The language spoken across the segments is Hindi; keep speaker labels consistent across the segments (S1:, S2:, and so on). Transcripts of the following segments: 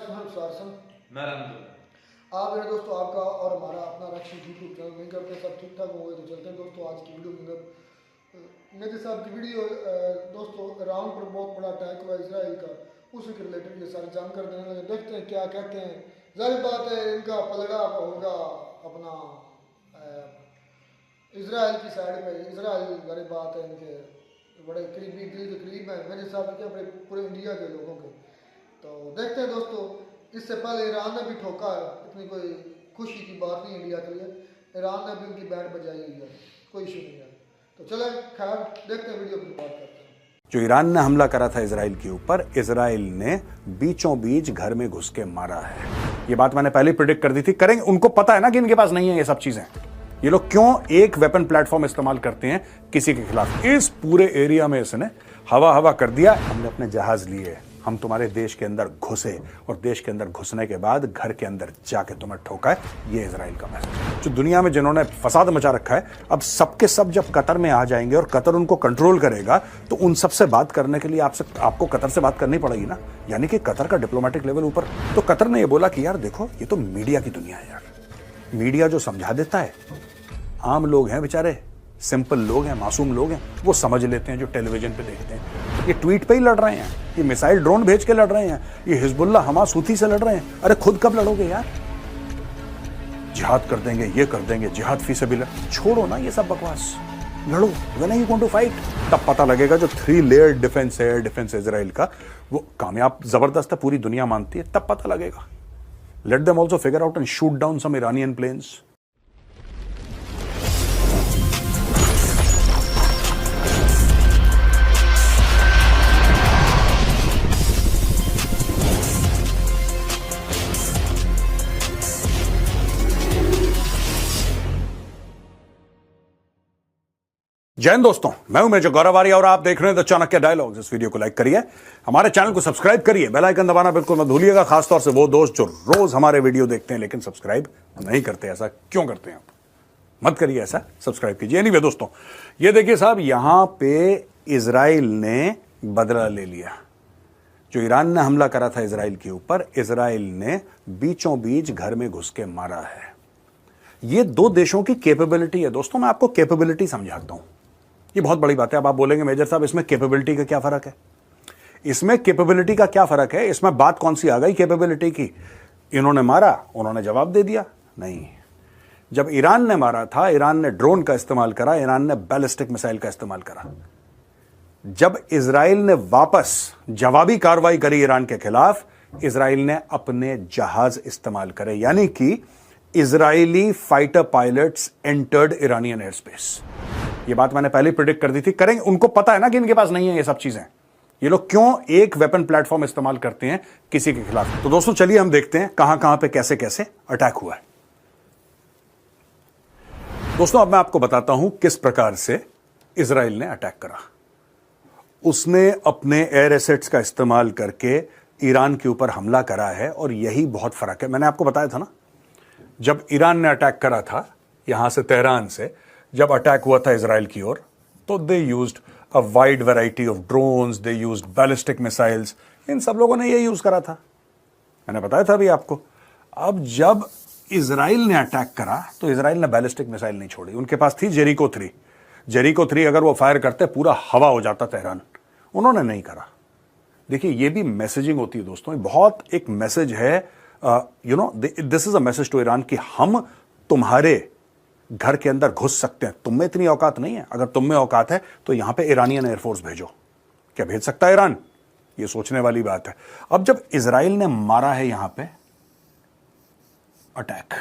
S1: आप मेरे दोस्तों आपका और हमारा अपना रक्षित यूट्यूब चैनल नहीं करते सब ठीक ठाक होंगे तो चलते हैं दोस्तों आज की वीडियो के अंदर मेरे साहब की वीडियो दोस्तों ईरान पर बहुत बड़ा अटैक हुआ इसराइल का उसी के रिलेटेड ये सारी जानकारी देने लगे देखते हैं क्या कहते हैं। जाहिर बात है इनका पलड़ा होगा अपना इसराइल की साइड में। इसराइल जाहिर बात है इनके बड़े करीबी दिल के करीब है मेरे साहब के अपने पूरे इंडिया के लोगों के। तो देखते हैं दोस्तों इससे पहले ईरान ने भी ठोका है, इतनी कोई खुशी की बात नहीं इंडिया के लिए। ईरान ने भी उनकी बैंड बजाई हुई है, कोई इशू नहीं है। तो चले खैर देखते हैं वीडियो की बात करते हैं।
S2: जो ईरान ने हमला करा था इसराइल के ऊपर, इसराइल ने बीचों बीच घर में घुस के मारा है। ये बात मैंने पहले प्रिडिक्ट कर दी थी, करेंगे। उनको पता है ना कि इनके पास नहीं है ये सब चीजें। ये लोग क्यों एक वेपन प्लेटफॉर्म इस्तेमाल करते हैं किसी के खिलाफ। इस पूरे एरिया में इसने हवा कर दिया। हमने अपने जहाज लिए, हम तुम्हारे देश के अंदर घुसे और देश के अंदर घुसने के बाद घर के अंदर जाके तुम्हें ठोका है। ये इजराइल का मैसेज। जो दुनिया में जिन्होंने फसाद मचा रखा है, अब सबके सब जब कतर में आ जाएंगे और कतर उनको कंट्रोल करेगा तो उन सब से बात करने के लिए आपको कतर से बात करनी पड़ेगी ना। यानी कि कतर का डिप्लोमेटिक लेवल ऊपर। तो कतर ने यह बोला कि यार देखो ये तो मीडिया की दुनिया है यार। मीडिया जो समझा देता है, आम लोग हैं बेचारे, सिंपल लोग हैं, मासूम लोग हैं, वो समझ लेते हैं जो टेलीविजन पे देखते हैं। ये ट्वीट पे ही लड़ रहे हैं, ये मिसाइल ड्रोन भेज के लड़ रहे हैं, ये हिजबुल्लाह हमास हूथी से लड़ रहे हैं। अरे खुद कब लड़ोगे यार। जिहाद कर देंगे, ये कर देंगे, जिहाद फी सबिलिल्लाह। छोड़ो ना ये सब बकवास, लड़ो। When are you going to fight? तब पता लगेगा जो 3 लेयर्ड डिफेंस है, डिफेंस इजराइल का, वो कामयाब जबरदस्त है, पूरी दुनिया मानती है। तब पता लगेगा। Let them also figure out and shoot down some Iranian planes. जय हिंद दोस्तों, मैं हूं मेजर गौरव आर्य और आप देख रहे हैं द चाणक्य डायलॉग्स। इस वीडियो को लाइक करिए, हमारे चैनल को सब्सक्राइब करिए, बेल आइकन दबाना बिल्कुल मत भूलिएगा। खासतौर से वो दोस्त जो रोज हमारे वीडियो देखते हैं लेकिन सब्सक्राइब नहीं करते। ऐसा क्यों करते हैं आप? मत करिए ऐसा, सब्सक्राइब कीजिए। एनीवे दोस्तों, ये देखिए साहब, यहां पे इजराइल ने बदला ले लिया। जो ईरान ने हमला करा था इसराइल के ऊपर, इसराइल ने बीचों बीच घर में घुस के मारा है। ये दो देशों की कैपेबिलिटी है दोस्तों। मैं आपको कैपेबिलिटी समझाता हूं, ये बहुत बड़ी बात है। अब आप बोलेंगे मेजर साहब इसमें कैपेबिलिटी का क्या फर्क है? इसमें कैपेबिलिटी का क्या फर्क है? इसमें बात कौन सी आ गई कैपेबिलिटी की? इन्होंने मारा, उन्होंने जवाब दे दिया? नहीं। जब ईरान ने मारा था, ईरान ने ड्रोन का इस्तेमाल करा, ईरान ने बैलिस्टिक मिसाइल का इस्तेमाल करा। जब इजराइल ने वापस जवाबी कार्रवाई करी ईरान के खिलाफ, इजराइल ने अपने जहाज इस्तेमाल करे, यानी कि Israeli fighter pilots entered Iranian air space. ये बात मैंने पहले प्रिडिक्ट कर दी थी, करेंगे। उनको पता है ना कि इनके पास नहीं है ये सब चीजें। ये लोग क्यों एक वेपन प्लेटफॉर्म इस्तेमाल करते हैं किसी के खिलाफ। तो दोस्तों चलिए हम देखते हैं कहां कहां पे कैसे कैसे अटैक हुआ है। दोस्तों अब मैं आपको बताता हूं किस प्रकार से इजराइल ने अटैक करा। उसने अपने एयर एसेट्स का इस्तेमाल करके ईरान के ऊपर हमला करा है और यही बहुत फर्क है। मैंने आपको बताया था ना, जब ईरान ने अटैक करा था यहां से, तेहरान से जब अटैक हुआ था इजराइल की ओर, तो they used a wide variety of drones, they used ballistic missiles. इन सब लोगों ने ये यूज करा था, मैंने बताया था अभी आपको। अब जब इजराइल ने अटैक करा तो इजराइल ने बैलिस्टिक मिसाइल नहीं छोड़ी। उनके पास थी जेरिको 3। जेरिको 3 अगर वो फायर करते पूरा हवा हो जाता तेहरान। उन्होंने नहीं करा। देखिए ये भी मैसेजिंग होती है दोस्तों, बहुत एक मैसेज है। You know, this is a message to Iran कि हम तुम्हारे घर के अंदर घुस सकते हैं। तुम में इतनी औकात नहीं है, अगर तुम में औकात है तो यहां पे ईरानियन एयरफोर्स भेजो। क्या भेज सकता है ईरान? ये सोचने वाली बात है। अब जब इजराइल ने मारा है यहां पे अटैक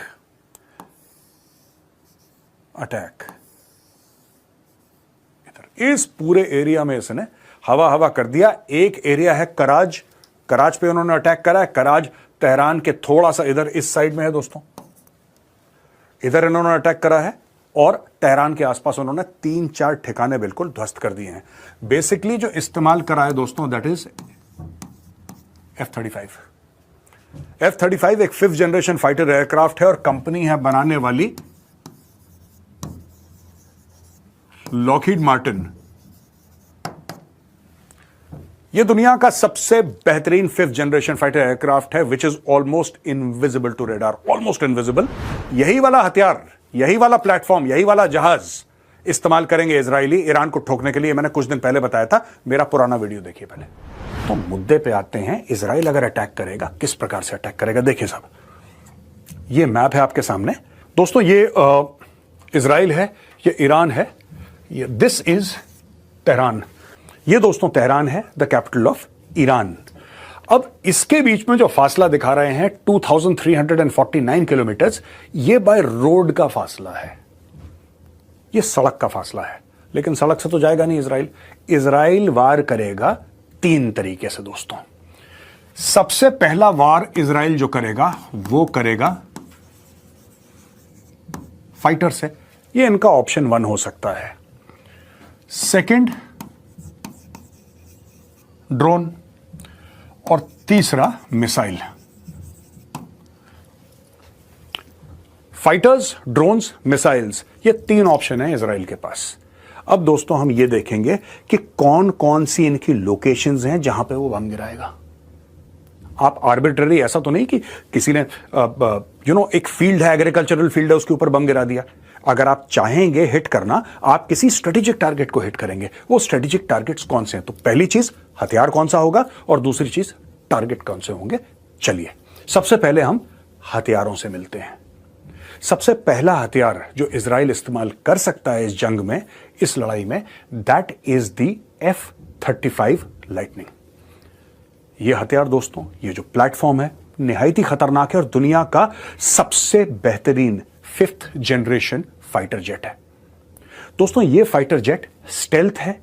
S2: इधर इस पूरे एरिया में इसने हवा कर दिया। एक एरिया है कराज पे उन्होंने अटैक करा है। कराज तेहरान के थोड़ा सा इधर इस साइड में है दोस्तों, इधर इन्होंने अटैक करा है। और तेहरान के आसपास उन्होंने 3-4 ठिकाने बिल्कुल ध्वस्त कर दिए हैं। बेसिकली जो इस्तेमाल करा है दोस्तों, दैट इज F-35। F-35 एक 5th जनरेशन फाइटर एयरक्राफ्ट है और कंपनी है बनाने वाली लॉकहीड मार्टिन। ये दुनिया का सबसे बेहतरीन 5th जनरेशन फाइटर एयरक्राफ्ट है which is almost invisible to radar, almost invisible. यही वाला हथियार, यही वाला प्लेटफॉर्म, यही वाला जहाज इस्तेमाल करेंगे इजरायली ईरान को ठोकने के लिए। मैंने कुछ दिन पहले बताया था, मेरा पुराना वीडियो देखिए पहले। तो मुद्दे पे आते हैं, इजराइल अगर अटैक करेगा किस प्रकार से अटैक करेगा। देखिए साहब, ये मैप है आपके सामने दोस्तों, ये इजराइल है, ये ईरान है, ये दिस इज तेहरान। ये दोस्तों तेहरान है, द कैपिटल ऑफ ईरान। अब इसके बीच में जो फासला दिखा रहे हैं 2349 किलोमीटर्स, ये बाय रोड का फासला है, ये सड़क का फासला है। लेकिन सड़क से तो जाएगा नहीं इजराइल। इजराइल वार करेगा 3 तरीके से दोस्तों। सबसे पहला वार इजराइल जो करेगा वो करेगा फाइटर से, ये इनका ऑप्शन 1 हो सकता है। सेकंड ड्रोन, और तीसरा मिसाइल। फाइटर्स, ड्रोन्स, मिसाइल्स, ये 3 ऑप्शन है इजराइल के पास। अब दोस्तों हम ये देखेंगे कि कौन कौन सी इनकी लोकेशंस हैं जहां पे वो बम गिराएगा। आप आर्बिट्ररी, ऐसा तो नहीं कि किसी ने एक फील्ड है, एग्रीकल्चरल फील्ड है, उसके ऊपर बम गिरा दिया। अगर आप चाहेंगे हिट करना, आप किसी स्ट्रेटेजिक टारगेट को हिट करेंगे। वो स्ट्रेटेजिक टारगेट्स कौन से हैं? तो पहली चीज हथियार कौन सा होगा, और दूसरी चीज टारगेट कौन से होंगे। चलिए सबसे पहले हम हथियारों से मिलते हैं। सबसे पहला हथियार जो इजराइल इस्तेमाल कर सकता है इस जंग में, इस लड़ाई में, that is the F-35 lightning. यह हथियार दोस्तों, ये जो प्लेटफॉर्म है, निहायती खतरनाक है और दुनिया का सबसे बेहतरीन 5th जनरेशन फाइटर जेट है। दोस्तों ये फाइटर जेट स्टेल्थ है।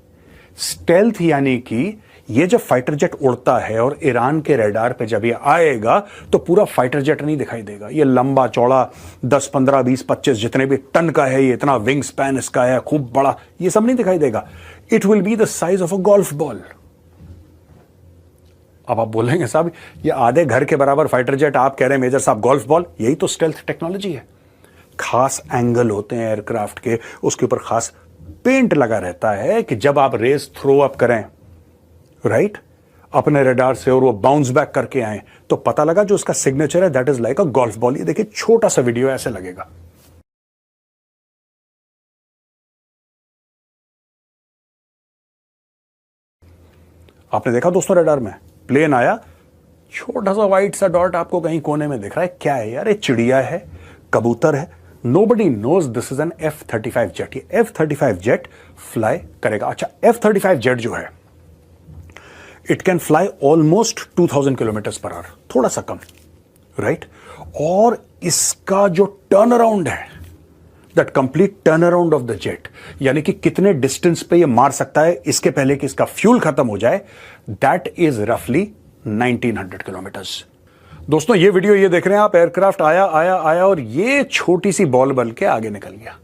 S2: स्टेल्थ यानी कि ये जब फाइटर जेट उड़ता है और ईरान के रडार पे जब ये आएगा तो पूरा फाइटर जेट नहीं दिखाई देगा। ये लंबा चौड़ा 10, 15, 20, 25 जितने भी टन का है, ये इतना विंग स्पैन इसका है, खूब बड़ा, ये सब नहीं दिखाई देगा। It will be the size of a golf ball. अब आप बोलेंगे साहब ये आधे घर के बराबर फाइटर जेट, आप कह रहे हैं मेजर साहब गोल्फ बॉल। यही तो स्टेल्थ टेक्नोलॉजी है। खास एंगल होते हैं एयरक्राफ्ट के, उसके ऊपर खास पेंट लगा रहता है कि जब आप रेस थ्रो अप करें, राइट, अपने रडार से, और वो बाउंस बैक करके आए, तो पता लगा जो उसका सिग्नेचर है that is like a golf ball. ये देखिए छोटा सा वीडियो ऐसे लगेगा। आपने देखा दोस्तों रडार में प्लेन आया, छोटा सा व्हाइट सा डॉट आपको कहीं कोने में दिख रहा है, क्या है यार? ये चिड़िया है, कबूतर है। Nobody knows this is an F-35 jet. ये F-35 जेट फ्लाई करेगा। अच्छा, F-35 जेट जो है it can fly almost 2000 kilometre per hour, थोड़ा सा कम, राइट। और इसका जो टर्न अराउंड है, that complete turn around of the jet, यानी कि कितने डिस्टेंस पे ये मार सकता है इसके पहले कि इसका फ्यूल खत्म हो जाए, दैट इज रफली 1900 किलोमीटर्स। दोस्तों ये वीडियो ये देख रहे हैं आप, एयरक्राफ्ट आया आया आया और ये छोटी सी बॉल बल के आगे निकल गया।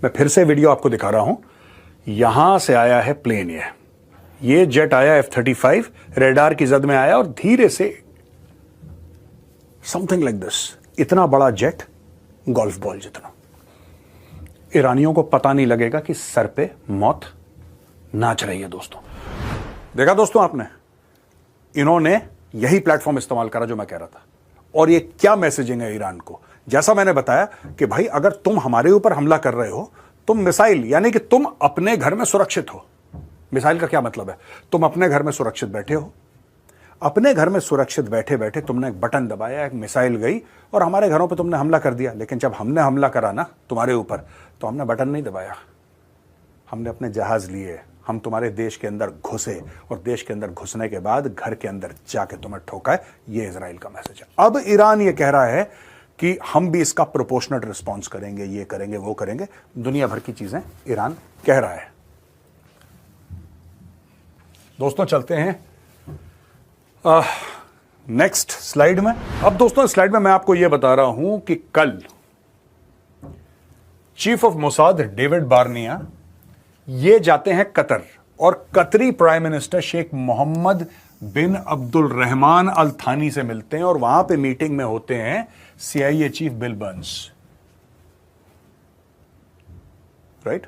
S2: मैं फिर से वीडियो आपको दिखा रहा हूं। यहां से आया है प्लेन, ये जेट आया F-35, रेडार की जद में आया और धीरे से समथिंग लाइक दिस, इतना बड़ा जेट, गोल्फ बॉल जितना। ईरानियों को पता नहीं लगेगा कि सर पे मौत नाच रही है। दोस्तों देखा दोस्तों आपने, इन्होंने यही प्लेटफॉर्म इस्तेमाल करा जो मैं कह रहा था। और ये क्या मैसेजिंग है ईरान को? जैसा मैंने बताया कि भाई अगर तुम हमारे ऊपर हमला कर रहे हो, तुम मिसाइल, यानी कि तुम अपने घर में सुरक्षित हो। मिसाइल का क्या मतलब है? तुम अपने घर में सुरक्षित बैठे हो, अपने घर में सुरक्षित बैठे बैठे तुमने एक बटन दबाया, एक मिसाइल गई और हमारे घरों पे तुमने हमला कर दिया। लेकिन जब हमने हमला करा ना तुम्हारे ऊपर, तो हमने बटन नहीं दबाया, हमने अपने जहाज लिए, हम तुम्हारे देश के अंदर घुसे और देश के अंदर घुसने के बाद घर के अंदर जाके तुम्हें ठोका है। ये इजराइल का मैसेज है। अब ईरान ये कह रहा है कि हम भी इसका प्रोपोर्शनल रिस्पॉन्स करेंगे, ये करेंगे, वो करेंगे, दुनिया भर की चीजें ईरान कह रहा है। दोस्तों चलते हैं नेक्स्ट स्लाइड में। अब दोस्तों स्लाइड में मैं आपको यह बता रहा हूं कि कल chief of Mossad David Barnea ये जाते हैं कतर और कतरी प्राइम मिनिस्टर शेख मोहम्मद बिन अब्दुल रहमान अल थानी से मिलते हैं और वहां पे मीटिंग में होते हैं CIA chief bill Burns, right.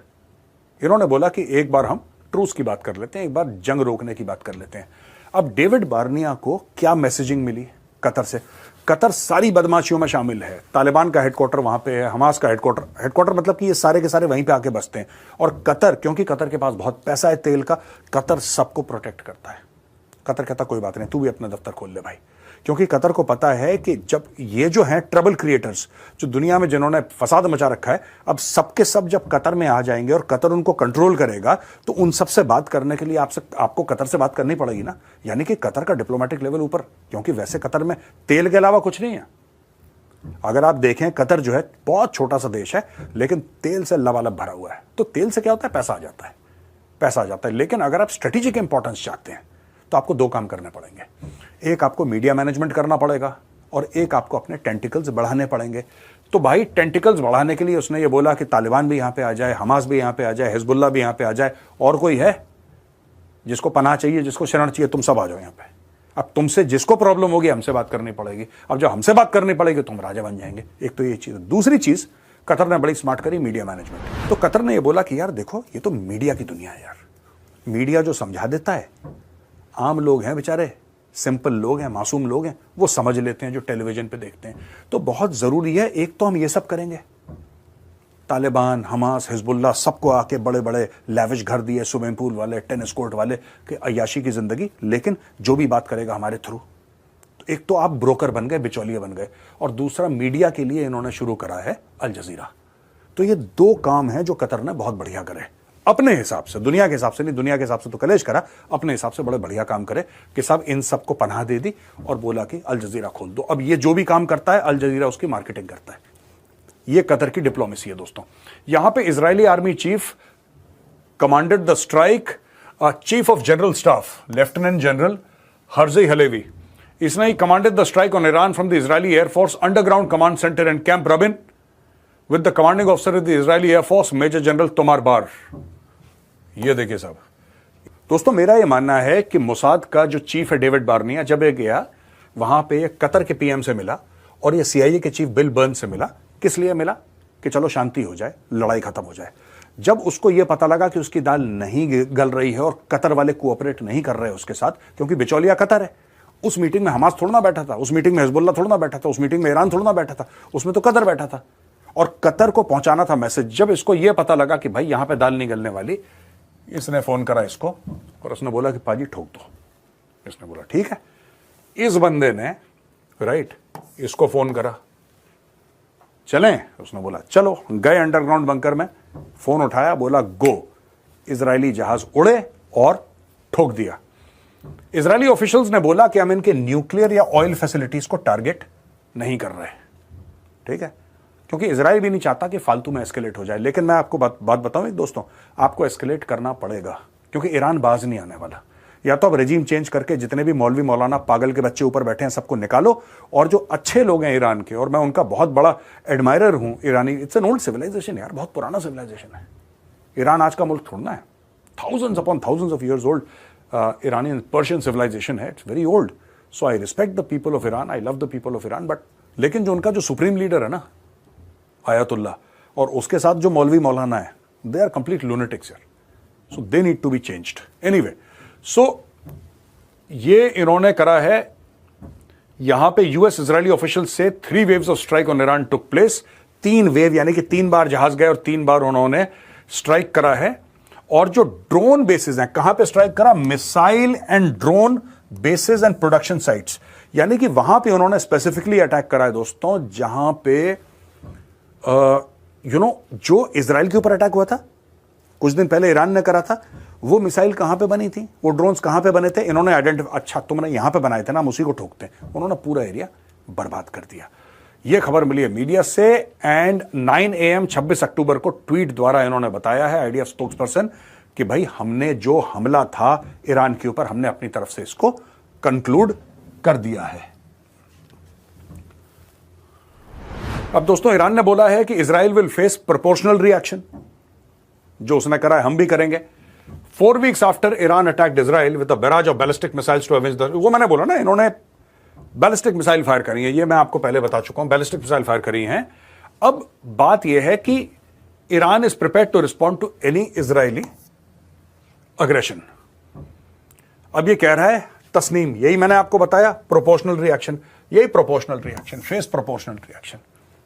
S2: इन्होंने बोला कि एक बार हम ट्रूस की बात कर लेते हैं, एक बार जंग रोकने की बात कर लेते हैं। अब डेविड बार्निया को क्या मैसेजिंग मिली कतर से? कतर सारी बदमाशियों में शामिल है। तालिबान का हेडक्वार्टर वहां पे है, हमास का हेडक्वार्टर मतलब कि ये सारे के सारे वहीं पे आके बसते हैं। और कतर, क्योंकि कतर के पास बहुत पैसा है तेल का, कतर सबको प्रोटेक्ट करता है। कतर कहता कोई बात नहीं, तू भी अपना दफ्तर खोल ले भाई, क्योंकि कतर को पता है कि जब ये जो हैं ट्रबल क्रिएटर्स, जो दुनिया में जिन्होंने फसाद मचा रखा है, अब सबके सब जब कतर में आ जाएंगे और कतर उनको कंट्रोल करेगा, तो उन सब से बात करने के लिए आपको कतर से बात करनी पड़ेगी ना। यानी कि कतर का डिप्लोमेटिक लेवल ऊपर, क्योंकि वैसे कतर में तेल के अलावा कुछ नहीं है। अगर आप देखें, कतर जो है बहुत छोटा सा देश है, लेकिन तेल से लबालब भरा हुआ है। तो तेल से क्या होता है? पैसा आ जाता है, पैसा आ जाता है। लेकिन अगर आप स्ट्रेटेजिक इंपॉर्टेंस चाहते हैं तो आपको दो काम करने पड़ेंगे। एक आपको मीडिया मैनेजमेंट करना पड़ेगा और एक आपको अपने टेंटिकल्स बढ़ाने पड़ेंगे। तो भाई टेंटिकल्स बढ़ाने के लिए उसने ये बोला कि तालिबान भी यहां पे आ जाए, हमास भी यहां पे आ जाए, हिजबुल्लाह भी यहां पे आ जाए, और कोई है जिसको पनाह चाहिए, जिसको शरण चाहिए, तुम सब आ जाओ यहां पे। अब तुमसे जिसको प्रॉब्लम होगी हमसे बात करनी पड़ेगी। अब जब हमसे बात करनी पड़ेगी तो हम राजा बन जाएंगे। एक तो ये चीज। दूसरी चीज कतर ने बड़ी स्मार्ट करी, मीडिया मैनेजमेंट। तो कतर ने ये बोला कि यार देखो, ये तो मीडिया की दुनिया है यार। मीडिया जो समझा देता है, आम लोग हैं बेचारे, सिंपल लोग हैं, मासूम लोग हैं, वो समझ लेते हैं जो टेलीविजन पे देखते हैं। तो बहुत जरूरी है, एक तो हम ये सब करेंगे, तालिबान, हमास, हिजबुल्लाह सबको आके बड़े बड़े लैविश घर दिए, स्विमिंग पूल वाले, टेनिस कोर्ट वाले, कि अय्याशी की जिंदगी, लेकिन जो भी बात करेगा हमारे थ्रू। तो एक तो आप ब्रोकर बन गए, बिचौलिए बन गए, और दूसरा मीडिया के लिए इन्होंने शुरू करा है अल जजीरा। तो ये दो काम हैं जो कतर ने बहुत बढ़िया करे, अपने हिसाब से, दुनिया के हिसाब से नहीं। दुनिया के हिसाब से तो कलेश करा, अपने हिसाब से बड़े बढ़िया काम करे कि साहब इन सबको पनाह दे दी और बोला कि अल जजीरा खोल दो। अब ये जो भी काम करता है, अल जजीरा उसकी मार्केटिंग करता है। ये कतर की डिप्लोमेसी है दोस्तों। यहां पे Israeli army chief commanded the strike, chief of general staff lieutenant general Herzi Halevi, इसने ही commanded the strike on Iran from the Israeli air force underground command centre and camp Rabin with the commanding officer of the Israeli Air Force, Major General Tomar Bar। ये देखिए साहब, दोस्तों मेरा ये मानना है कि मोसाद का जो चीफ है डेविड बार्निया, जब ये गया वहां पे कतर के पीएम से मिला और ये सीआईए के चीफ बिल बर्न से मिला। किस लिए मिला? कि चलो शांति हो जाए, लड़ाई खत्म हो जाए। जब उसको ये पता लगा कि उसकी दाल नहीं गल रही है और कतर वाले कोऑपरेट नहीं कर रहे उसके साथ, क्योंकि बिचौलिया कतर है। उस मीटिंग में हमास थोड़ा ना बैठा था, उस मीटिंग में हिजबुल्लाह थोड़ा ना बैठा था, उस मीटिंग में ईरान थोड़ा ना बैठा था, उसमें तो कतर बैठा था। और कतर को पहुंचाना था मैसेज। जब इसको यह पता लगा कि भाई यहां पे दाल नहीं गलने वाली, इसने फोन करा इसको और उसने बोला कि पाजी ठोक दो। इसने बोला ठीक है। इस बंदे ने राइट इसको फोन करा, चलें? उसने बोला चलो। गए अंडरग्राउंड बंकर में, फोन उठाया, बोला गो। इजरायली जहाज उड़े और ठोक दिया। इजरायली ऑफिशियल्स ने बोला कि हम इनके न्यूक्लियर या ऑयल फैसिलिटीज को टारगेट नहीं कर रहे। ठीक है, क्योंकि इजराइल भी नहीं चाहता कि फालतू में एस्केलेट हो जाए। लेकिन मैं आपको बात बताऊं एक दोस्तों, आपको एस्केलेट करना पड़ेगा, क्योंकि ईरान बाज नहीं आने वाला। या तो अब रेजिम चेंज करके जितने भी मौलवी मौलाना पागल के बच्चे ऊपर बैठे हैं सबको निकालो, और जो अच्छे लोग हैं ईरान के, और मैं उनका बहुत बड़ा एडमायरर हूं ईरानी, इट्स एन ओल्ड सिविलाइजेशन यार, बहुत पुराना सिविलाइजेशन है। ईरान आज का मुल्क थोड़ा है, thousands upon thousands of years old Iranian Persian civilization है, it's very old. So I respect the people of Iran, I love the people of Iran, but लेकिन जो उनका जो सुप्रीम लीडर है ना आयतुल्ला, और उसके साथ जो मौलवी मौलाना है, they are complete lunatics यार, so they need to be changed. Anyway, so ये इन्होंने करा है। यहां पे यूएस इजरायली ऑफिशियल से 3 waves of strike on Iran took place। 3 wave यानी कि 3 बार जहाज गए और 3 बार उन्होंने स्ट्राइक करा है। और जो ड्रोन बेसिस हैं, कहां पे स्ट्राइक करा? Missile and drone basis and production sites, यानी कि वहां पे उन्होंने स्पेसिफिकली अटैक करा है दोस्तों, जहां पे जो इजराइल के ऊपर अटैक हुआ था कुछ दिन पहले ईरान ने करा था, वो मिसाइल कहां पे बनी थी, वो ड्रोन्स कहां पे बने थे, इन्होंने आइडेंटिफाई, अच्छा तुमने यहां पे बनाए थे ना, हम उसी को ठोकते हैं। उन्होंने पूरा एरिया बर्बाद कर दिया। यह खबर मिली है मीडिया से, एंड 9 AM 26 अक्टूबर को ट्वीट द्वारा इन्होंने बताया है, आईडीएफ स्पोक्सपर्सन, कि भाई हमने जो हमला था ईरान के ऊपर, हमने अपनी तरफ से इसको कंक्लूड कर दिया है। अब दोस्तों ईरान ने बोला है कि Israel will face proportional reaction, जो उसने करा है हम भी करेंगे। 4 weeks after Iran attacked Israel with a barrage of ballistic missiles to avenge the, वो मैंने बोला ना, इन्होंने बैलिस्टिक मिसाइल फायर करी है, ये मैं आपको पहले बता चुका हूं, बैलिस्टिक मिसाइल फायर करी हैं। अब बात यह है कि Iran is prepared to respond to any Israeli aggression. अब ये कह रहा है तस्नीम, यही मैंने आपको बताया, प्रोपोर्शनल रिएक्शन, यही proportional reaction, face proportional reaction,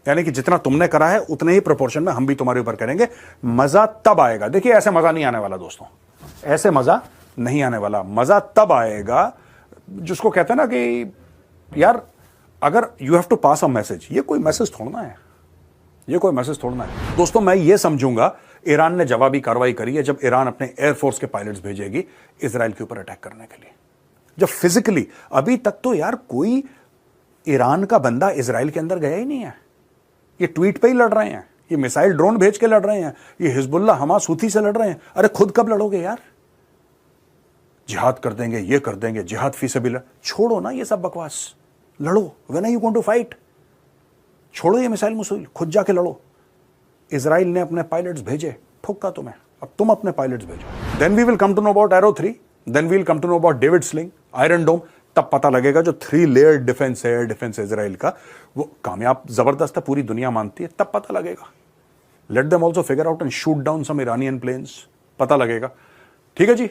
S2: यानी कि जितना तुमने करा है उतने ही प्रोपोर्शन में हम भी तुम्हारे ऊपर करेंगे। मजा तब आएगा, देखिए ऐसे मजा नहीं आने वाला दोस्तों, ऐसे मजा नहीं आने वाला। मजा तब आएगा जिसको कहते हैं ना कि यार अगर you have to pass a message, ये कोई मैसेज थोड़ना है, ये कोई मैसेज थोड़ना है दोस्तों। मैं ये समझूंगा ईरान ने जवाबी कार्रवाई करी है जब ईरान अपने एयरफोर्स के पायलट्स भेजेगी इजराइल के ऊपर अटैक करने के लिए, जब फिजिकली, अभी तक तो यार कोई ईरान का बंदा इजराइल के अंदर गया ही नहीं है। ये ट्वीट पे ही लड़ रहे हैं, ये मिसाइल ड्रोन भेज के लड़ रहे हैं, ये हिजबुल्ला हमास हूथी से लड़ रहे हैं। अरे खुद कब लड़ोगे यार? जिहाद कर देंगे, ये कर देंगे, जिहाद फी सबिल, छोड़ो ना ये सब बकवास, लड़ो। When are you going to fight? छोड़ो ये मिसाइल मुसाइल, खुद जाके लड़ो। इजराइल ने अपने पायलट्स भेजे, ठोका तुम्हें, अब तुम अपने पायलट्स भेजो। Then we will come to know about Arrow 3, then we will come to know about David Sling, iron dome. तब पता लगेगा जो 3 लेयर डिफेंस है, एयर डिफेंस इजराइल का, वो कामयाब जबरदस्त है, पूरी दुनिया मानती है, तब पता लगेगा। Let them also figure out and shoot down some Iranian planes, पता लगेगा। ठीक है जी।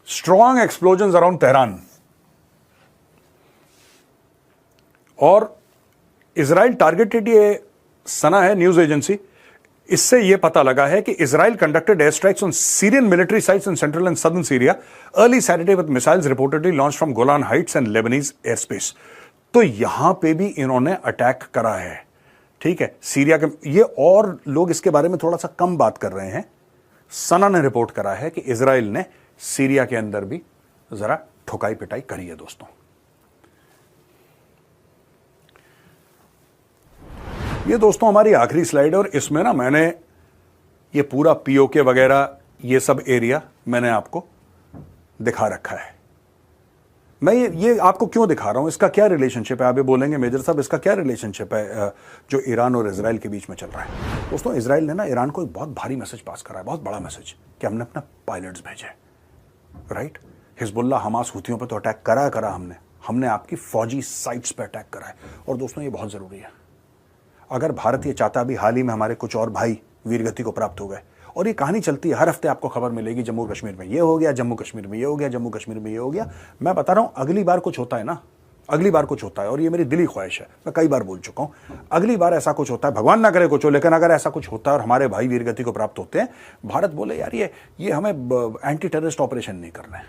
S2: स्ट्रॉन्ग एक्सप्लोजन अराउंड तेहरान, और इजराइल टारगेटेड, ये सना है न्यूज एजेंसी, इससे यह पता लगा है कि Israel conducted air strikes on Syrian military sites in central and southern Syria early Saturday with missiles reportedly launch from Golan Heights and Lebanese air space. तो यहां पे भी इन्होंने अटैक करा है, ठीक है, सीरिया के। ये और लोग इसके बारे में थोड़ा सा कम बात कर रहे हैं। सना ने रिपोर्ट करा है कि इजराइल ने सीरिया के अंदर भी जरा ठुकाई पिटाई करी है दोस्तों। ये दोस्तों हमारी आखिरी स्लाइड है, और इसमें ना मैंने ये पूरा पीओके वगैरह ये सब एरिया मैंने आपको दिखा रखा है। मैं ये आपको क्यों दिखा रहा हूं, इसका क्या रिलेशनशिप है? आप ये बोलेंगे मेजर साहब इसका क्या रिलेशनशिप है जो ईरान और इजराइल के बीच में चल रहा है? दोस्तों इजराइल ने ना ईरान को एक बहुत भारी मैसेज पास करा है, बहुत बड़ा मैसेज, कि हमने अपना पायलट्स भेजे, राइट। हिजबुल्ला हमास हूथियों पे तो अटैक करा हमने आपकी फौजी साइट्स पे अटैक करा है। और दोस्तों ये बहुत जरूरी है, अगर भारत ये चाहता, अभी हाल ही में हमारे कुछ और भाई वीरगति को प्राप्त हो गए, और ये कहानी चलती है, हर हफ्ते आपको खबर मिलेगी जम्मू कश्मीर में ये हो गया, जम्मू कश्मीर में ये हो गया, जम्मू कश्मीर में ये हो गया। मैं बता रहा हूं अगली बार कुछ होता है ना, अगली बार कुछ होता है, और ये मेरी दिली ख्वाहिश है, मैं कई बार बोल चुका हूं, अगली बार ऐसा कुछ होता है, भगवान ना करे कुछ हो, लेकिन अगर ऐसा कुछ होता है और हमारे भाई वीरगति को प्राप्त होते हैं, भारत बोले यार ये हमें एंटी टेररिस्ट ऑपरेशन नहीं करना है,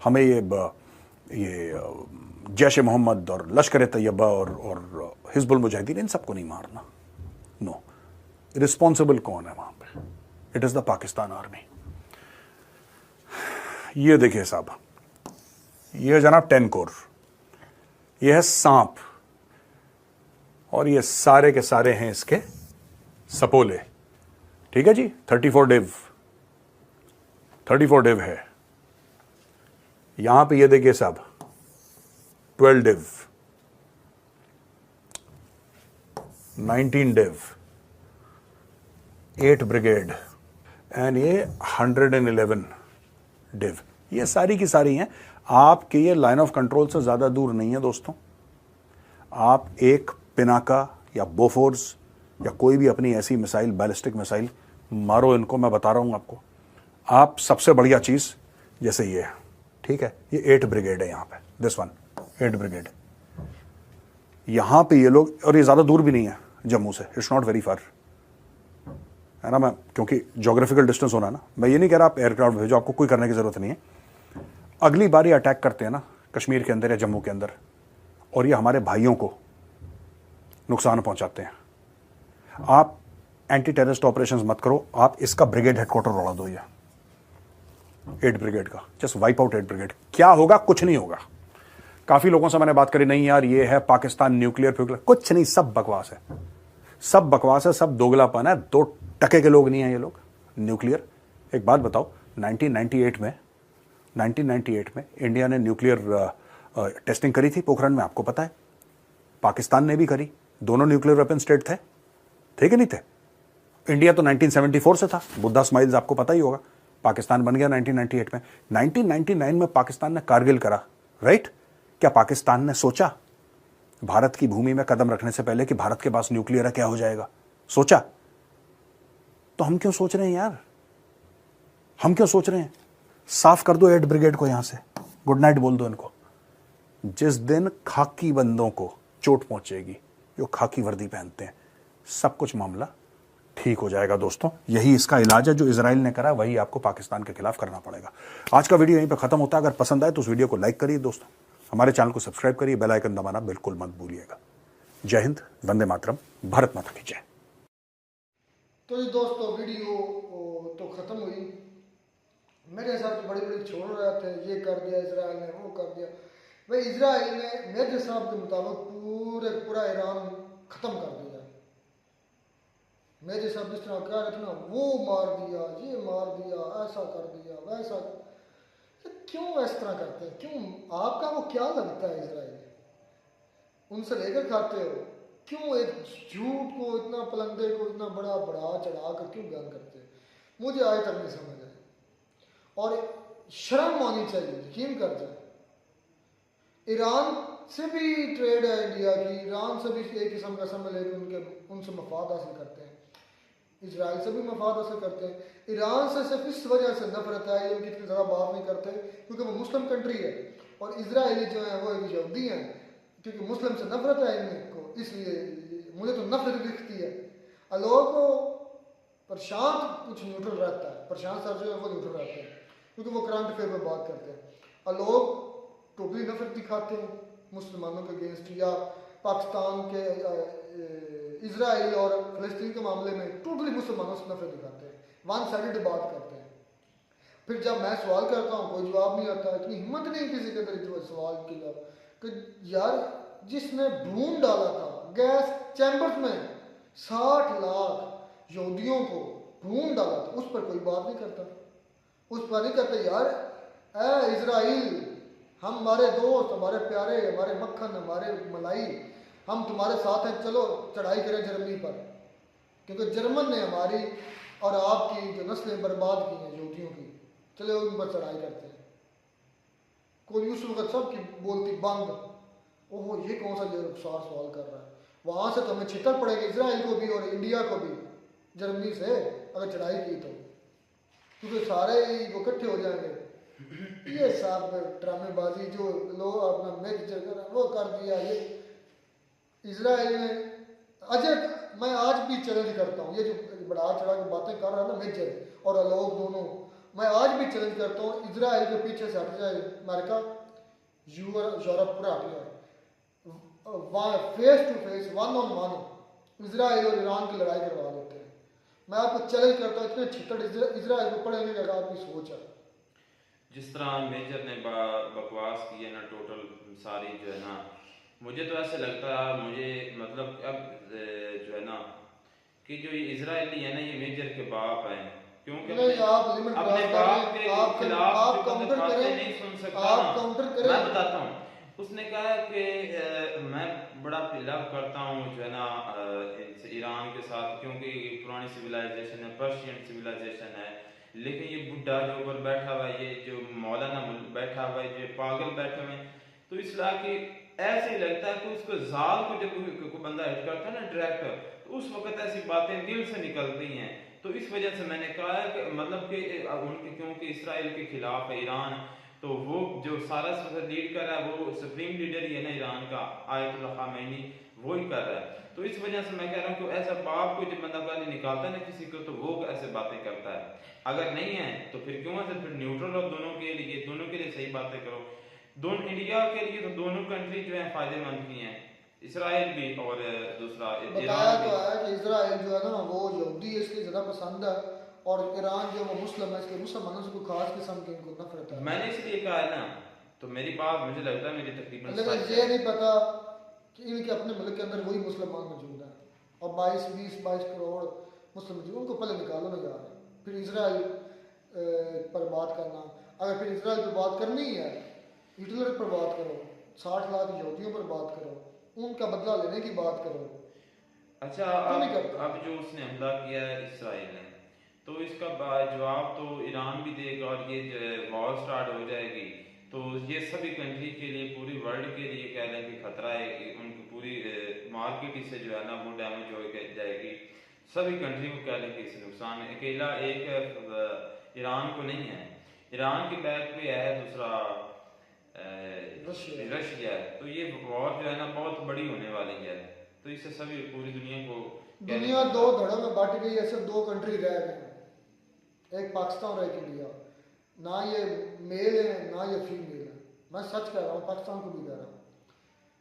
S2: हमें ये जैश ए मोहम्मद और लश्कर तैयबा और हिजबुल मुजाहिदीन इन सबको नहीं मारना। नो, रिस्पॉन्सिबल कौन है वहां पे? It is the Pakistan army. ये देखिए साहब, ये है जनाब 10 कोर, ये है सांप, और ये सारे के सारे हैं इसके सपोले, ठीक है जी। 34 डिव है यहां पे, ये देखिए साहब 12 डिव, 19 डिव, 8 ब्रिगेड एंड ये 111 डिव, ये सारी की सारी हैं। आपके ये लाइन ऑफ कंट्रोल से ज्यादा दूर नहीं है दोस्तों। आप एक पिनाका या बोफोर्स या कोई भी अपनी ऐसी मिसाइल, बैलिस्टिक मिसाइल मारो इनको, मैं बता रहा हूं आपको। आप सबसे बढ़िया चीज जैसे ये, ठीक है, ये 8 ब्रिगेड है यहां पे, दिस वन 8 ब्रिगेड, यहां पे ये लोग, और ये ज्यादा दूर भी नहीं है जम्मू से, इट्स नॉट वेरी फार, है ना। मैं क्योंकि ज्योग्राफिकल डिस्टेंस होना ना, मैं ये नहीं कह रहा आप एयरक्राफ्ट भेजो, आपको कोई करने की जरूरत नहीं है। अगली बार ये अटैक करते हैं ना कश्मीर के अंदर या जम्मू के अंदर, और ये हमारे भाइयों को नुकसान पहुंचाते हैं, आप एंटी टेररिस्ट ऑपरेशंस मत करो, आप इसका ब्रिगेड हेडक्वार्टर उड़ा दो, ये 8 ब्रिगेड का, जस्ट वाइप आउट 8 ब्रिगेड। क्या होगा? कुछ नहीं होगा। काफी लोगों से मैंने बात करी, नहीं यार ये है पाकिस्तान न्यूक्लियर फ्यूक्लियर, कुछ नहीं, सब बकवास है, सब बकवास है, सब दोगलापन है, 2 टके के लोग नहीं है ये लोग न्यूक्लियर। एक बात बताओ, 1998 में इंडिया ने न्यूक्लियर टेस्टिंग करी थी पोखरण में, आपको पता है, पाकिस्तान ने भी करी, दोनों न्यूक्लियर वेपन स्टेट थे कि नहीं थे? इंडिया तो 1974 से था, बुद्धा स्माइल्स आपको पता ही होगा, पाकिस्तान बन गया 1998 में। 1999 में पाकिस्तान ने कारगिल करा, राइट। क्या पाकिस्तान ने सोचा भारत की भूमि में कदम रखने से पहले कि भारत के पास न्यूक्लियर है, क्या हो जाएगा? सोचा? तो हम क्यों सोच रहे हैं यार, हम क्यों सोच रहे हैं? साफ कर दो 8 ब्रिगेड को, यहां से गुड नाइट बोल दो इनको। जिस दिन खाकी बंदों को चोट पहुंचेगी, जो खाकी वर्दी पहनते हैं, सब कुछ मामला ठीक हो जाएगा दोस्तों। यही इसका इलाज है, जो इजराइल ने करा वही आपको पाकिस्तान के खिलाफ करना पड़ेगा। आज का वीडियो यहीं पे खत्म होता है। अगर पसंद आए तो उस वीडियो को लाइक करिए दोस्तों, हमारे चैनल को सब्सक्राइब करिए, बेल आइकन दबाना बिल्कुल मत भूलिएगा। जय हिंद, वंदे मातरम, भारत माता की जय।
S1: तो ये दोस्तों वीडियो तो ख़त्म हुई। मेरे हिसाब से बड़ी बड़ी छोड़ रहे थे, ये कर दिया इसराइल ने, वो कर दिया। भाई इसराइल ने मेरे हिसाब के मुताबिक पूरा ईरान ख़त्म कर दिया। मेरे हिसाब से इस तरह क्या रहता ना, वो मार दिया, ये मार दिया, ऐसा कर दिया, वैसा। तो क्यों इस तरह करते हैं? क्यों? आपका वो क्या लगता है इसराइल? उनसे लेकर खाते हो? क्यों एक झूठ को इतना, पलंदे को इतना बड़ा बढ़ा चढ़ा कर क्यों बयान करते हैं? मुझे आज तक नहीं समझ आया। और शर्म आनी चाहिए, यकीन कर जाए। ईरान से भी ट्रेड है इंडिया की, ईरान से भी एक किस्म का समझ लेकर उनसे मफाद हासिल करते हैं, इजराइल से भी मफाद हासिल करते हैं। ईरान से सिर्फ इस वजह से नफरत है, उनकी इतनी ज़्यादा बात नहीं करते क्योंकि वो मुस्लिम कंट्री है, और इसराइली जो है वो एक यहूदी हैं, क्योंकि मुस्लिम से नफरत है इनको, इसलिए मुझे तो नफरत दिखती है। लोगों को प्रशांत कुछ न्यूट्रल रहता है, प्रशांत सर जो है वो न्यूट्रल रहते हैं क्योंकि वो करंट अफेयर पर बात करते हैं, और लोग टोटली नफरत दिखाते हैं मुसलमानों के अगेंस्ट, या पाकिस्तान के इजराइल और फ़लस्तीन के मामले में टोटली मुसलमानों से नफरत दिखाते हैं, वन साइडेड बात करते हैं। फिर जब मैं सवाल करता हूँ कोई जवाब नहीं आता। इतनी हिम्मत नहीं किसी के अंदर इतना सवाल के जवाब कि यार जिसने भून डाला था गैस चैम्बर्स में 60 लाख यहूदियों को भून डाला था, उस पर कोई बात नहीं करता। उस पर नहीं कहते यार ए इजराइल, हम हमारे दोस्त, हमारे प्यारे, हमारे मक्खन, हमारे मलाई, हम तुम्हारे साथ हैं, चलो चढ़ाई करें जर्मनी पर, क्योंकि जर्मन ने हमारी और आपकी जो नस्लें बर्बाद की हैं यहूदियों की, चलो उन पर चढ़ाई करते हैं। कोई उस वक्त सब की बोलती बंद, ओहो ये कौन सा रुखसार सवाल कर रहा है। वहाँ से तो हमें छितर पड़ेगी, इसराइल को भी और इंडिया को भी, जर्मनी से अगर चढ़ाई की तो, क्योंकि सारे वो इकट्ठे हो जाएंगे। ये सब ड्रामेबाजी जो लोग अपना मैच जगह वो कर दिया। ये इसराइल ने अजय, मैं आज भी चैलेंज करता हूँ, ये जो बढ़ा चढ़ा के बातें कर रहा है ना मेजर और आलोक दोनों, मैं आज भी चैलेंज करता हूँ इसराइल के पीछे से हट जाए अमेरिका, यूरोप पूरा हट जाए, face to face, one on one Israel और ईरान की लड़ाई करवा देते हैं। मैं आपको चैलेंज करता हूँ, इतने छितर इसराइल को पढ़ेंगे कि आपकी सोच है।
S3: जिस तरह मेजर ने बकवास की है ना, टोटल सारी जो है ना, मुझे तो ऐसे लगता है, मुझे मतलब अब जो है ना कि जो ये इजरायली है ना, ये मेजर के बाप हैं, क्योंकि
S1: आप लिमिट
S3: अपने बाप के खिलाफ
S1: आप काउंटर
S3: बातें
S1: करें,
S3: नहीं सुन सकता।
S1: आप काउंटर करें।
S3: मैं बताता हूँ, उसने कहा कि मैं बड़ा लव करता हूँ जो है ना ईरान के साथ, क्योंकि पुरानी सिविलाइजेशन है, पर्शियन सिविलाइजेशन है, लेकिन ये बुढ़ा जो ऊपर बैठा हुआ है, ये जो मौलाना बैठा हुआ है, जो पागल बैठे हुए हैं, तो इसलिए कि ऐसे ही लगता है कि उसको जाल को जब कोई बंदा हिट करता है ना डायरेक्टर, तो उस वक्त ऐसी बातें दिल से निकलती हैं। तो इस वजह से मैंने कहा है कि मतलब कि उनके, क्योंकि इसराइल के खिलाफ है ईरान, तो वो जो सारा लीड कर रहा है, वो सुप्रीम लीडर ही है ना ईरान का, आयतुल्लाह खामेनी, वो ही कर रहा है। तो इस वजह से मैं कह रहा हूँ कि ऐसा बाप को जब बंदा गाली निकालता है ना किसी को, तो वो ऐसे बातें करता है। अगर नहीं है तो फिर क्यों है, फिर न्यूट्रल हो दोनों के लिए सही बातें करो। दोनों इंडिया के लिए तो दोनों कंट्री जो है फायदेमंद की हैं, इसराइल भी और दूसरा
S1: बताया तो है कि इसराइल जो है ना वो यहूदी है, इसलिए ज़्यादा पसंद है, और ईरान जो वो मुस्लिम है, इसलिए मुसलमानों से कोई खास किस्म की इनको नफरत है।
S3: मैंने इसलिए कहा है ना, तो मेरी बात मुझे लगता है मेरी तकरीबन
S1: लेकिन ये नहीं पता कि इनके अपने मुल्क के अंदर वही मुसलमान मौजूद हैं, और 22 करोड़ मुस्लिम मौजूद, उनको पहले निकालो ना यार, फिर इसराइल पर बात करना। अगर फिर इसराइल पर बात करनी है, हिटलर पर बात करो, 60 लाख यहूदियों पर बात करो, उनका बदला लेने की बात करो।
S3: अच्छा, अब जो उसने हमला किया है इसराइल ने, तो इसका जवाब तो ईरान भी देगा, और ये वॉर स्टार्ट हो जाएगी, तो ये सभी कंट्री के लिए, पूरी वर्ल्ड के लिए कह लें कि खतरा है कि उनकी पूरी मार्केट इससे जो है ना वो डैमेज हो जाएगी। सभी कंट्री को कह लें कि इससे नुकसान है, अकेला एक ईरान को नहीं है। ईरान के बैक पे है दूसरा
S1: रशिया।
S3: है। तो ये वॉर जो है ना बहुत बड़ी होने वाली है, तो इससे सभी पूरी दुनिया को
S1: दुनिया दो धड़ों में बांट गई है, सिर्फ दो कंट्री रह गए हैं, एक पाकिस्तान और एक इंडिया। ना ये मेल है ना ये फीमेल है, मैं सच कह रहा हूँ, पाकिस्तान को भी कह रहा हूँ।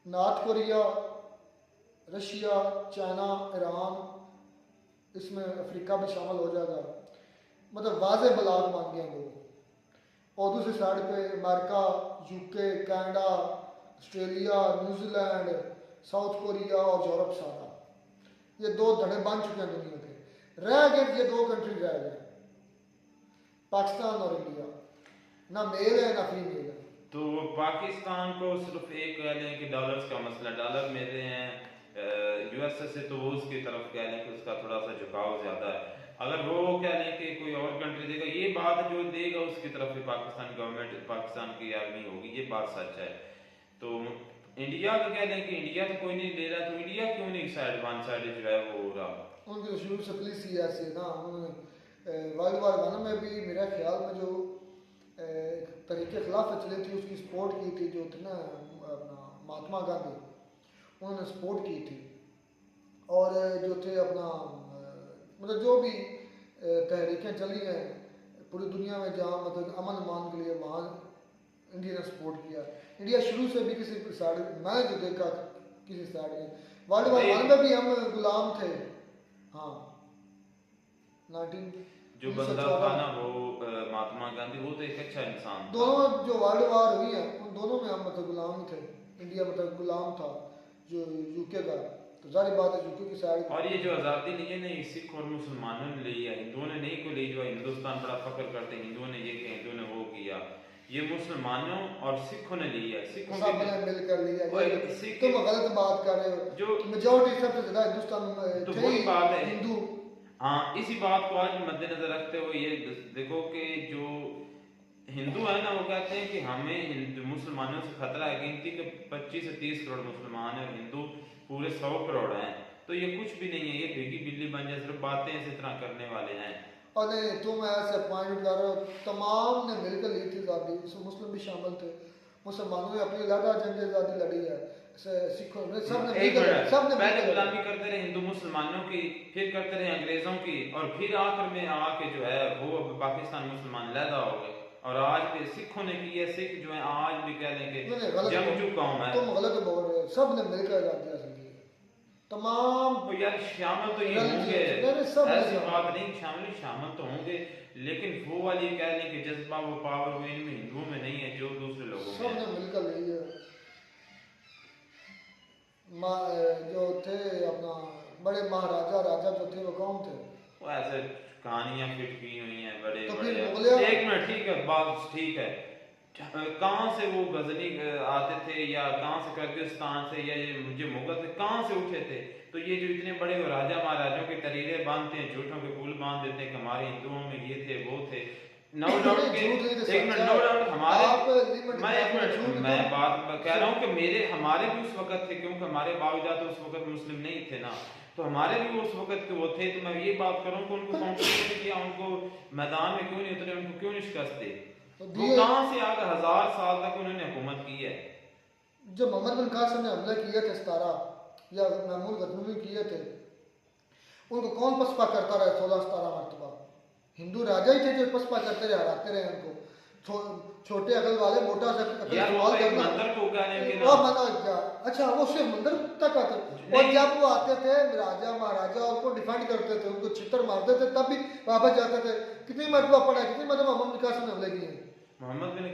S1: North Korea, Russia, China, Iran, इसमें अफ्रीका भी शामिल हो जाएगा, मतलब वाजे बलाग मान गए लोग। और दूसरी साइड पे America, UK, Canada, Australia, New Zealand, south Korea और यूरोप सारा, ये दो धड़े बन चुके हैं दुनिया के। रह गए ये दो कंट्री रह गए, पाकिस्तान और इंडिया। ना मेल है ना फीमेल है।
S3: तो पाकिस्तान को सिर्फ एक कह लें कि डॉलर्स का मसला, डॉलर मेरे हैं यूएसए से, तो वो उसकी तरफ कह लें कि उसका थोड़ा सा झुकाव ज्यादा है। अगर वो कह लें कि कोई और कंट्री देगा, ये बात जो देगा उसकी तरफ भी पाकिस्तान गवर्नमेंट, पाकिस्तान की आर्मी होगी, ये बात सच है। तो इंडिया का कह लें कि इंडिया तो कोई नहीं ले रहा, तो इंडिया क्यों नहीं साइड वन साइड जो है वो हो रहा?
S1: उनकी तो शुरू से पुलिस ही ऐसी है ना, उन्होंने वर्ल्ड वार वन में भी मेरे ख्याल में जो तरीके खिलाफ चली थी उसकी सपोर्ट की थी, जो थे ना अपना महात्मा गांधी, उन्होंने सपोर्ट की थी। और जो थे अपना मतलब जो भी तहरीकें चली हैं पूरी दुनिया में, जहाँ मतलब अमन अमान के लिए, वहाँ इंडिया ने सपोर्ट किया। इंडिया शुरू से भी किसी साइड, मैं जो देखा किसी साइड में, वर्ल्ड वार वन में भी हम गुलाम थे। हाँ, 19
S3: जो बंदा था ना वो महात्मा गांधी, वो तो एक अच्छा इंसान था।
S1: दोनों जो वर्ल्ड वार हुई है उन दोनों में हम मतलब गुलाम ही थे। इंडिया मतलब गुलाम था जो यूके का, तो जारी बात है यूके की साइड।
S3: और ये जो आज़ादी ली है ना, ये सिख और मुसलमानों ने ली है, हिंदुओं ने नहीं को ली। जो हिंदुस्तान बड़ा फख्र करते हैं हिंदुओं ने ये किया, हिंदुओं ने वो किया, ये मुसलमानों और सिखों ने ली है। सिखों
S1: सब ने मिलकर लिया।
S3: सिख
S1: तुम गलत बात कर रहे हो, जो मेजॉरिटी सबसे ज्यादा हिंदुस्तान में
S3: तो वही बात है
S1: हिंदू।
S3: हाँ, इसी बात को आज मद्देनजर रखते हुए ये देखो कि जो हिंदू है ना, वो कहते हैं कि हमें मुसलमानों से खतरा है। गिनती के 25 से 30 करोड़ मुसलमान है, हिंदू पूरे 100 करोड़ हैं। तो ये कुछ भी नहीं है, ये भीगी बिल्ली बन जाए, सिर्फ बातें इस तरह करने वाले हैं।
S1: और नहीं, तुम ऐसे पॉइंट कर रहे हो, तमाम ने मिलकर ली थी आज़ादी, इसमें मुस्लिम भी शामिल थे। मुसलमानों ने अपनी लड़ा जंग आज़ादी लड़ी है, सिखों ने, सब ने
S3: पहले गुलामी करते रहे हिंदू मुसलमानों की, फिर करते रहे अंग्रेजों की, और फिर आखिर में आके जो है वो पाकिस्तान मुसलमान लैदा हो गए। और आज भी सिखों ने की है, सिख जो है आज भी कह लेंगे जंगजू कौम है।
S1: तुम गलत बोल रहे हो, सब ने मिलकर आज़ादी हासिल की तमाम।
S3: तो यार शामिल तो ये होंगे, ऐसी बात नहीं, शामिल तो होंगे, लेकिन वो वाली कह लें कि जज्बा, वो पावर, वो इनमें हिंदुओं में नहीं है जो दूसरे लोगों में।
S1: सब ने मिलकर ली है। जो थे अपना बड़े महाराजा राजा जो थे वो कौन थे?
S3: वो ऐसे कहानियां फिट की हुई हैं बड़े
S1: तो
S3: बड़े। एक मिनट, ठीक है, बात ठीक है, कहाँ से वो गजनी आते थे, या कहाँ से किर्गिस्तान से, या ये मुगल से कहाँ से उठे थे? तो ये जो इतने बड़े राजा महाराजों के तरीरे बांधते हैं, झूठों के पुल बांध देते हैं कि हमारे हिंदुओं में ये थे वो थे। नो डाउट, एक मिनट, नो डाउट हमारे, मैं बात कह रहा हूँ कि मेरे हमारे भी उस वक्त थे, क्योंकि हमारे बावजूद तो उस वक्त मुस्लिम नहीं थे ना, तो हमारे भी उस वक्त के वो थे। तो मैं ये बात करूँ कि उनको काउंटर किया, उनको मैदान में क्यों नहीं उतरे, उनको क्यों नहीं शिकस्त दी? वो कहाँ से आकर 1000 साल तक उन्होंने हुकूमत की है।
S1: जब मोहम्मद बिन कासिम ने हमले किए थे 17 या महमूद गजनवी किए थे, उनको कौन पसपा करता रहा 16-17 मरतबा? हिंदू राजा ही थे जो पसपा करते रहे, हराते रहे उनको। छोटे अकल वाले मोटा सा
S3: मंदिर को
S1: अच्छा, वो सिर्फ मंदिर तक आते, और जब वो आते थे राजा महाराजा उनको डिफेंड करते थे, उनको चित्तर मारते थे, तब भी वापस जाते थे। कितनी मरतबा पड़ा है, कितनी मरतबा मोहम्मद बिन कासिम ने हमले किए?
S3: मोहम्मद बिन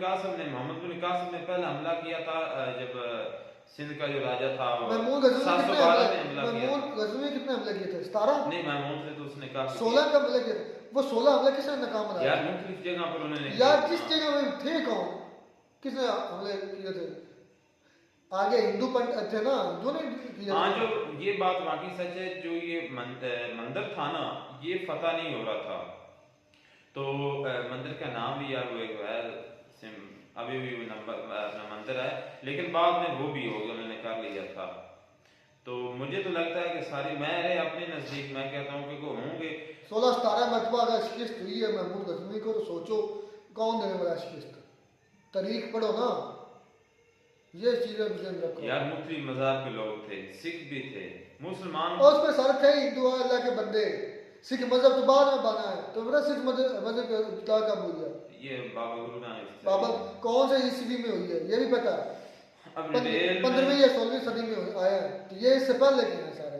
S3: कासिम ने पहला हमला किया था जब सिंध का जो राजा था
S1: महमूद गजनवी कितने हमले किए थे? 17
S3: नहीं, महमूद से तो उसने काफी
S1: 16 का हमले किए थे। वो 16 हमले किसने नाकाम बनाया?
S3: यार मुख्तलिफ जगह पर उन्होंने,
S1: यार जिस जगह में थे कौन, किसने हमले किए थे? आगे हिंदू पंडित थे ना, जो ने किया।
S3: हाँ, जो ये बात वाकई सच है, जो ये मंदिर था ना, ये फतह नहीं हो रहा था। तो मंदिर का नाम भी यार वो एक है, अभी भी वो अपना मंदिर है, लेकिन बाद में वो भी हो गया, उन्होंने कर लिया था। तो मुझे तो लगता है कि सारी, मैं अपने नजदीक मैं कहता हूँ कि को होंगे
S1: 16-17 मरतबा अगर शिकस्त हुई है महमूद गजनवी को, तो सोचो कौन देने वाला शिकस्त? तारीख पढ़ो ना, ये चीजें मुझे रखो।
S3: यार मुख्तलिफ मज़हब के लोग थे, सिख भी थे, मुसलमान।
S1: और उसमें सारे थे हिंदू अल्लाह के बंदे। सिख मजहब तो बाद में बना है, तो बड़ा सिख मजहब क्या कब हुई है?
S3: ये बाबा गुरु नानक
S1: बाबा कौन से ईस्वी में हुई है ये भी पता है?
S3: अब डिटेल
S1: 15वीं या 16वीं सदी में आया है, तो ये इससे पहले के हैं सारे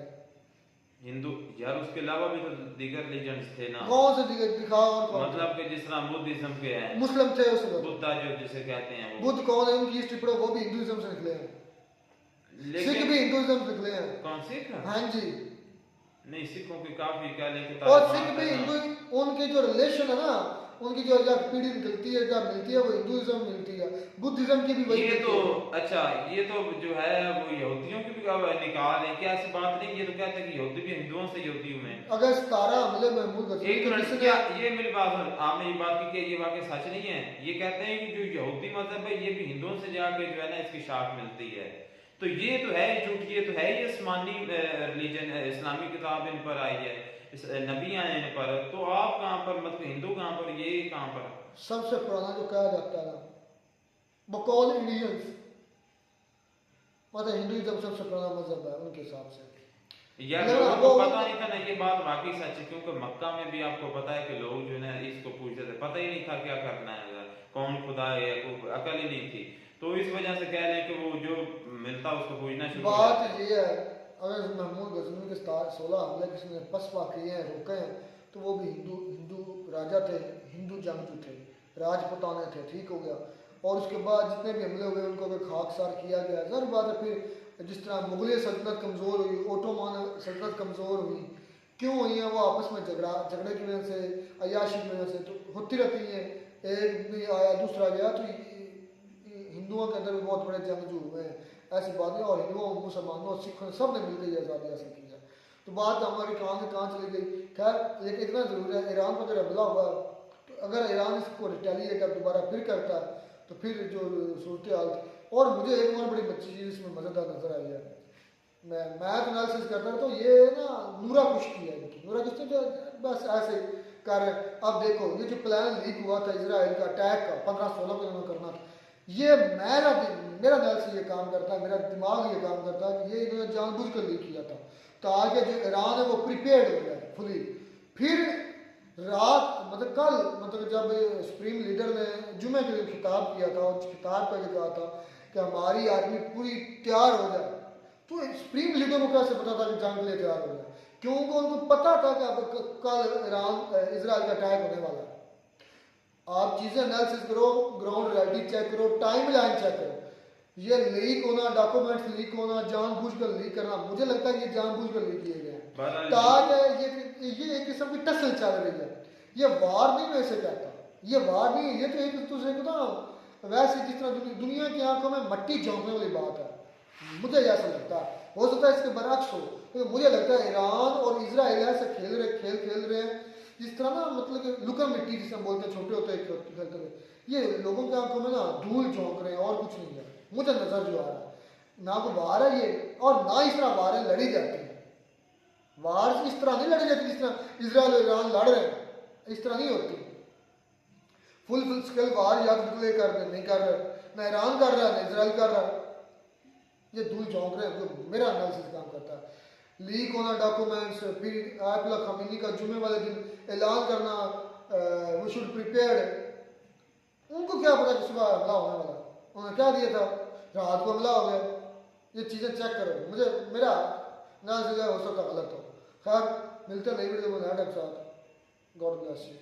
S3: हिंदू। यार उसके अलावा भी तो दीगर लीजेंड्स थे ना,
S1: कौन से दिखाओ और कौन?
S3: मतलब कि जिस तरह बुद्धिज्म के हैं,
S1: मुस्लिम थे उस वक्त।
S3: बुद्धा जो जिसे कहते हैं वो।
S1: बुद्ध कौन है? उनकी हिस्ट्री पढ़ो, वो भी हिंदुइज्म से निकले हैं। सिख भी हिंदुइज्म से निकले हैं।
S3: कौन सिख?
S1: हाँ जी।
S3: नहीं, सिखों की काफी क्या लेके
S1: और सिख भी हिंदू, उनकी जो रिलेशन है ना, उनकी जो जब पीढ़ी निकलती है, जब मिलती है, वो हिंदुइज्म मिलती है। बुद्धिज्म की भी वही
S3: ये तो अच्छा, ये तो जो है वो यहूदियों की भी निकाल है क्या? ऐसी बात नहीं, ये तो कहते हैं कि यहूदी भी हिंदुओं से यहूदियों में।
S1: अगर 17 हमले महमूद
S3: एक मिनट, क्या ये मेरी बात, आपने ये बात की कि ये वाकई सच नहीं है? ये कहते हैं कि जो यहूदी मजहब है ये भी हिंदुओं से जाके जो है ना इसकी शाख मिलती है। तो ये तो है झूठ, ये तो है ये आसमानी रिलीजन, इस्लामी किताब इन पर आई है, इस नबी आए इन पर, तो आप कहाँ पर, मतलब हिंदू कहाँ पर, ये कहाँ पर?
S1: सबसे पुराना जो कहा जाता है बकौल इंडियंस, मतलब हिंदुइज्म सबसे पुराना मजहब है उनके हिसाब से।
S3: यार लोगों को पता नहीं था ना, ये बात वाकई सच है, क्योंकि मक्का में भी आपको पता है कि लोग जो है ना इसको पूछते थे, पता ही नहीं था क्या करना है, कौन खुदा है, कोई अकल ही नहीं थी। तो इस वजह से कह लें कि वो जो मिलता उसको पूछना शुरू।
S1: बात ये है, अगर महमूद गजनवी के 16 हमले किसी ने पसपा किए हैं, रोके हैं, तो वो भी हिंदू राजा थे, हिंदू जंगजू थे, राजपुताने थे, ठीक हो गया। और उसके बाद जितने भी हमले हुए उनको अगर खाकसार किया गया। जरूर बात है, फिर जिस तरह मुगल सल्तनत कमज़ोर हुई, ओटोमान सल्तनत कमज़ोर हुई, क्यों हुई है? वो आपस में झगड़े की वजह से, अयाशी की वजह से तो होती रहती है। एक भी आया दूसरा गया, तो हिंदुओं के अंदर भी बहुत बड़े जंगजू हुए हैं, ऐसी बात है। और हिंदुओं, मुसलमानों, सिखों सब ने मिलकर ये आज़ादी हासिल की है। तो बात हमारी कहाँ से कहाँ चली गई। खैर, लेकिन इतना ज़रूर है, ईरान पर अगर हमला हुआ, तो अगर ईरान इसको रिटेलिएट अब दोबारा फिर करता है, तो फिर जो सूरत हाल थी। और मुझे एक और बड़ी अच्छी चीज़ इसमें मज़ेदार नजर आई है, मैं तो एनालिसिस करता था, तो ये ना नूरा कुश्ती है इनकी। नूरा कुश्ती जो बस ऐसे कर रहे। अब देखो, ये जो प्लान लीक हुआ था इजराइल का अटैक का 15-16 को इन्होंने करना था, ये मेरा दिल से ये काम करता है, मेरा दिमाग ये काम करता है कि ये इन्होंने जानबूझ कर लीक किया था, ताकि जो ईरान है वो प्रिपेयर्ड हो जाए फुली। फिर रात, मतलब कल, मतलब जब सुप्रीम लीडर ने जुमे के दिन खिताब किया था, और खिताब पर कहा था कि हमारी आर्मी पूरी तैयार हो जाए, तो सुप्रीम लीडर को कैसे पता था कि जंग के लिए तैयार हो जाए? क्योंकि उनको पता था कि अब कल इजराइल का अटैक होने वाला है। आप चीज़ें एनालिसिस करो, ग्राउंड रियलिटी चेक करो, टाइम लाइन चेक करो। ये लीक होना, डॉक्यूमेंट्स लीक होना, जानबूझकर लीक करना, मुझे लगता है कि जानबूझकर लीक किए गए हैं, ताकि ये एक किस्म की टसल चल रही है। ये वार नहीं, मैं इसे कहता, ये वार नहीं, ये तो एक दूसरे को ना वैसे जिस तरह दुनिया की आंखों में मट्टी झोंकने वाली बात है, मुझे ऐसा लगता है। हो सकता है इसके बरक्स हो, तो मुझे लगता है ईरान और इजराइल ऐसे खेल रहे हैं जिस तरह ना, मतलब कि लुका मिट्टी जिसे बोलते हैं, छोटे होते खेलते हुए, ये लोगों की आंखों में ना धूल झोंक रहे हैं, और कुछ नहीं है मुझे नजर जो आ रहा है। ना कोई वार है ये, और ना इस तरह वारें लड़ी जाती है। वार इस तरह नहीं लड़ी जाती जिस तरह इजराइल और ईरान लड़ रहे हैं, इस तरह नहीं होती। फुल स्केल वार या तो कर रहे नहीं कर रहे, ना ईरान कर रहा है ना इजराइल कर रहा है, ये धूल झोंक रहे हैं, जो मेरा एनालिसिस काम करता है। लीक होना डॉक्यूमेंट्स, फिर आयतुल्ला खमीनी का जुमे वाले दिन ऐलान करना वी शुड प्रिपेयर्ड। उनको क्या पता कि सुबह हमला होने वाला, उन्होंने क्या दिया था, रात को हमला हो गया। ये चीज़ें चेक करो, मेरा एनालिसिस हो सकता गलत हो। खैर, मिलते नई वीडियो में, नए साथ। God bless you.